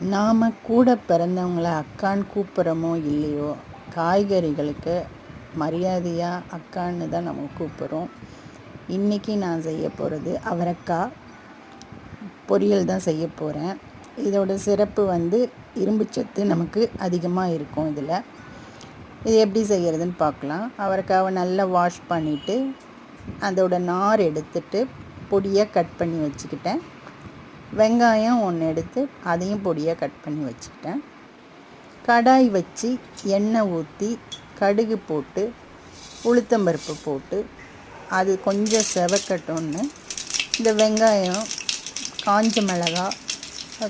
நாம் கூட பிறந்தவங்கள அக்கான்னு கூப்பிட்றோமோ இல்லையோ, காய்கறிகளுக்கு மரியாதையாக அக்கான்னு தான் நம்ம கூப்பிட்றோம். இன்றைக்கி நான் செய்ய போகிறது அவரைக்காய் பொரியல் தான் செய்ய போகிறேன். இதோட சிறப்பு இரும்புச்சத்து நமக்கு அதிகமாக இருக்கும். இது எப்படி செய்கிறதுன்னு பார்க்கலாம். அவரைக்காவை நல்லா வாஷ் பண்ணிவிட்டு அதோட நார் எடுத்துட்டு பொடியாக கட் பண்ணி வச்சுக்கிட்டேன். வெங்காயம் ஒன்று எடுத்து அதையும் பொடியாக கட் பண்ணி வச்சுக்கிட்டேன். கடாய் வச்சு எண்ணெய் ஊற்றி கடுகு போட்டு உளுத்தம்பருப்பு போட்டு அது கொஞ்சம் செவக்கட்டோன்னு இந்த வெங்காயம், காஞ்ச மிளகாய்,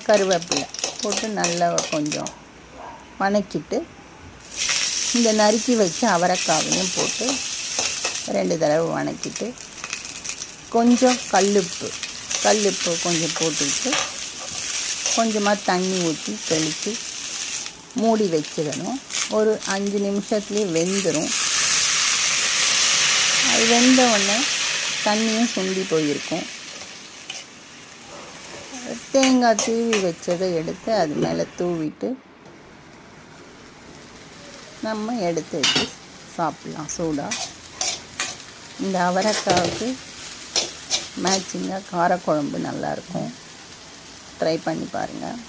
கருவேப்பிலை போட்டு நல்லா கொஞ்சம் வணக்கிட்டு இந்த நறுக்கி வச்சு அவரைக்காவையும் போட்டு 2 தடவை வணக்கிட்டு கொஞ்சம் கல்லுப்பு கொஞ்சம் போட்டுக்கிட்டு கொஞ்சமாக தண்ணி ஊற்றி தெளித்து மூடி வச்சிடணும். ஒரு 5 நிமிஷத்துலேயே வெந்துடும். அது வெந்த உடனே தண்ணியும் சுண்டி போயிருக்கும். தேங்காய் தூவி வச்சதை எடுத்து அது மேலே தூவிட்டு நம்ம எடுத்து வச்சு சாப்பிட்லாம் சூடாக. இந்த அவரைக்காவுக்கு மேட்சிங்காக காரக்குழம்பு நல்லாயிருக்கும். ட்ரை பண்ணி பாருங்கள்.